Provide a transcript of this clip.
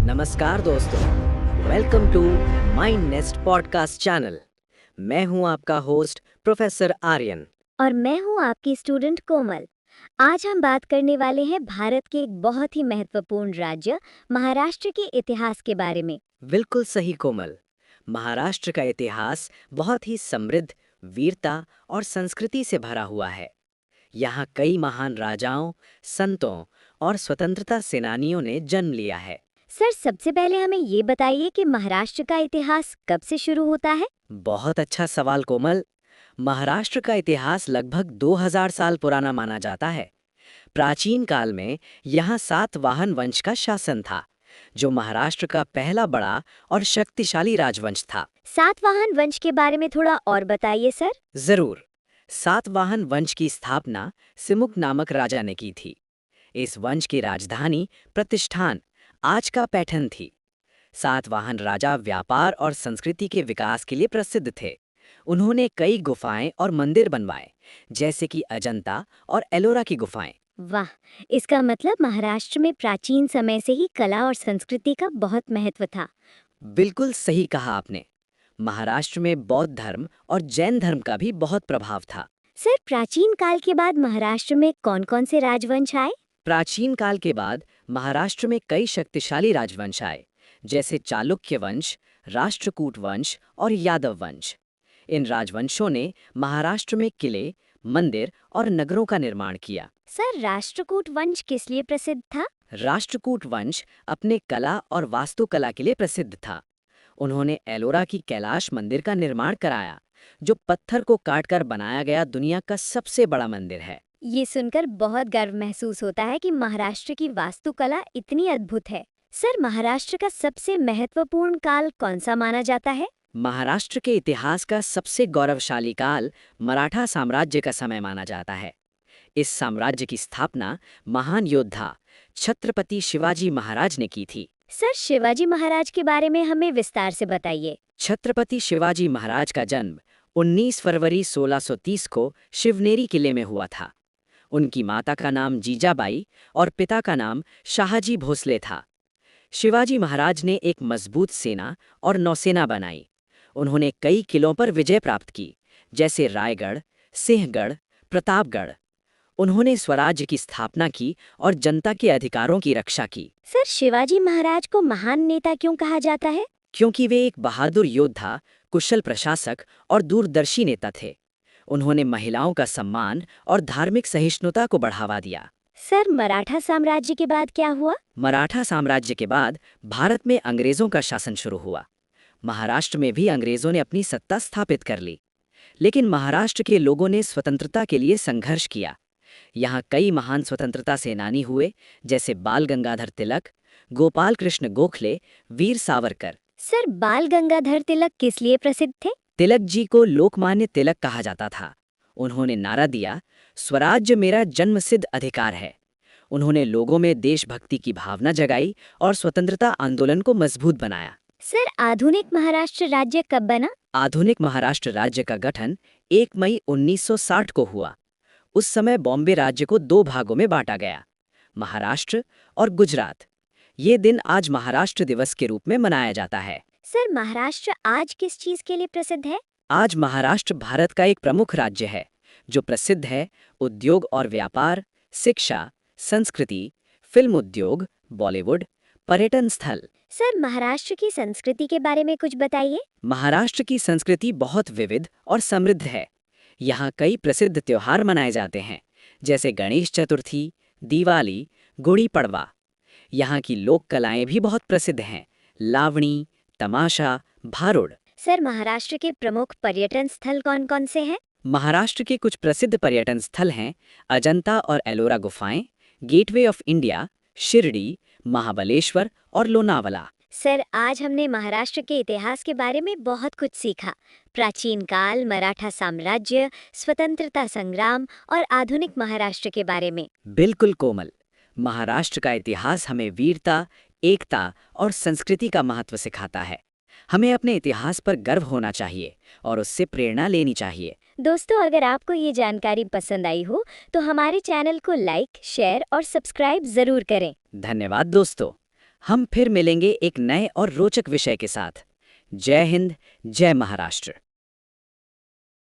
नमस्कार दोस्तों, welcome to Mind Nest podcast channel. मैं हूं आपका होस्ट प्रोफेसर आर्यन। और मैं हूँ आपकी स्टूडेंट कोमल। आज हम बात करने वाले हैं भारत के एक बहुत ही महत्वपूर्ण राज्य महाराष्ट्र के इतिहास के बारे में। बिल्कुल सही कोमल। महाराष्ट्र का इतिहास बहुत ही समृद्ध, वीरता और संस्कृति से भरा हुआ है। यहाँ कई महान राजाओं, संतों और स्वतंत्रता सेनानियों ने जन्म लिया है। सर, सबसे पहले हमें ये बताइए कि महाराष्ट्र का इतिहास कब से शुरू होता है? बहुत अच्छा सवाल कोमल। महाराष्ट्र का इतिहास लगभग 2000 साल पुराना माना जाता है। प्राचीन काल में यहाँ सातवाहन वंश का शासन था, जो महाराष्ट्र का पहला बड़ा और शक्तिशाली राजवंश था। सातवाहन वंश के बारे में थोड़ा और बताइए सर। जरूर। सातवाहन वंश की स्थापना सिमुक नामक राजा ने की थी। इस वंश की राजधानी प्रतिष्ठान आज का पैठन थी। सातवाहन राजा व्यापार और संस्कृति के विकास के लिए प्रसिद्ध थे। उन्होंने कई गुफाएं और मंदिर बनवाए, जैसे कि अजंता और एलोरा की गुफाएं। वाह, इसका मतलब महाराष्ट्र में प्राचीन समय से ही कला और संस्कृति का बहुत महत्व था। बिल्कुल सही कहा आपने। महाराष्ट्र में बौद्ध धर्म और जैन धर्म का भी बहुत प्रभाव था। सर, प्राचीन काल के बाद महाराष्ट्र में कौन-कौन से राजवंश आए? प्राचीन काल के बाद महाराष्ट्र में कई शक्तिशाली राजवंश आए, जैसे चालुक्य वंश, राष्ट्रकूट वंश और यादव वंश। इन राजवंशों ने महाराष्ट्र में किले, मंदिर और नगरों का निर्माण किया। सर, राष्ट्रकूट वंश किस लिए प्रसिद्ध था? राष्ट्रकूट वंश अपने कला और वास्तुकला के लिए प्रसिद्ध था। उन्होंने एलोरा की कैलाश मंदिर का निर्माण कराया, जो पत्थर को काटकर बनाया गया दुनिया का सबसे बड़ा मंदिर है। ये सुनकर बहुत गर्व महसूस होता है कि महाराष्ट्र की वास्तुकला इतनी अद्भुत है। सर, महाराष्ट्र का सबसे महत्वपूर्ण काल कौन सा माना जाता है? महाराष्ट्र के इतिहास का सबसे गौरवशाली काल मराठा साम्राज्य का समय माना जाता है। इस साम्राज्य की स्थापना महान योद्धा छत्रपति शिवाजी महाराज ने की थी। सर, शिवाजी महाराज के बारे में हमें विस्तार से बताइए। छत्रपति शिवाजी महाराज का जन्म 19 फरवरी 1630 को शिवनेरी किले में हुआ था। उनकी माता का नाम जीजाबाई और पिता का नाम शाहजी भोसले था। शिवाजी महाराज ने एक मजबूत सेना और नौसेना बनाई। उन्होंने कई किलों पर विजय प्राप्त की, जैसे रायगढ़, सिंहगढ़, प्रतापगढ़। उन्होंने स्वराज्य की स्थापना की और जनता के अधिकारों की रक्षा की। सर, शिवाजी महाराज को महान नेता क्यों कहा जाता है? क्योंकि वे एक बहादुर योद्धा, कुशल प्रशासक और दूरदर्शी नेता थे। उन्होंने महिलाओं का सम्मान और धार्मिक सहिष्णुता को बढ़ावा दिया। सर, मराठा साम्राज्य के बाद क्या हुआ? मराठा साम्राज्य के बाद भारत में अंग्रेजों का शासन शुरू हुआ। महाराष्ट्र में भी अंग्रेजों ने अपनी सत्ता स्थापित कर ली। लेकिन महाराष्ट्र के लोगों ने स्वतंत्रता के लिए संघर्ष किया। यहाँ कई महान स्वतंत्रता सेनानी हुए, जैसे बाल गंगाधर तिलक, गोपाल कृष्ण गोखले, वीर सावरकर। सर, बाल गंगाधर तिलक किस लिए प्रसिद्ध थे? तिलक जी को लोकमान्य तिलक कहा जाता था। उन्होंने नारा दिया, स्वराज्य मेरा जन्मसिद्ध अधिकार है। उन्होंने लोगों में देशभक्ति की भावना जगाई और स्वतंत्रता आंदोलन को मजबूत बनाया। सर, आधुनिक महाराष्ट्र राज्य कब बना? आधुनिक महाराष्ट्र राज्य का गठन 1 मई 1960 को हुआ। उस समय बॉम्बे राज्य को 2 भागों में बांटा गया, महाराष्ट्र और गुजरात। ये दिन आज महाराष्ट्र दिवस के रूप में मनाया जाता है। सर, महाराष्ट्र आज किस चीज के लिए प्रसिद्ध है? आज महाराष्ट्र भारत का एक प्रमुख राज्य है, जो प्रसिद्ध है उद्योग और व्यापार, शिक्षा, संस्कृति, फिल्म उद्योग, बॉलीवुड, पर्यटन स्थल। सर, महाराष्ट्र की संस्कृति के बारे में कुछ बताइए। महाराष्ट्र की संस्कृति बहुत विविध और समृद्ध है। यहाँ कई प्रसिद्ध त्योहार मनाए जाते हैं, जैसे गणेश चतुर्थी, दिवाली, गुड़ी पड़वा। यहाँ की लोक कलाएं भी बहुत प्रसिद्ध हैं, लावणी, तमाशा, भारुड़। सर, महाराष्ट्र के प्रमुख पर्यटन स्थल कौन-कौन से हैं? महाराष्ट्र के कुछ प्रसिद्ध पर्यटन स्थल हैं अजंता और एलोरा गुफाएं, gateway of India, Shirdi, Mahabaleshwar और लोनावला। सर, आज हमने महाराष्ट्र के इतिहास के बारे में बहुत कुछ सीखा। प्राचीन काल, मराठा साम्राज्य, स्वतंत्रता संग्राम और आधुनिक महाराष्ट्र के बारे में। बिल्कुल कोमल। महाराष्ट्र का इतिहास हमें वीरता, एकता और संस्कृति का महत्व सिखाता है। हमें अपने इतिहास पर गर्व होना चाहिए और उससे प्रेरणा लेनी चाहिए। दोस्तों, अगर आपको ये जानकारी पसंद आई हो तो हमारे चैनल को लाइक, शेयर और सब्सक्राइब जरूर करें। धन्यवाद दोस्तों। हम फिर मिलेंगे एक नए और रोचक विषय के साथ। जय हिंद, जय महाराष्ट्र।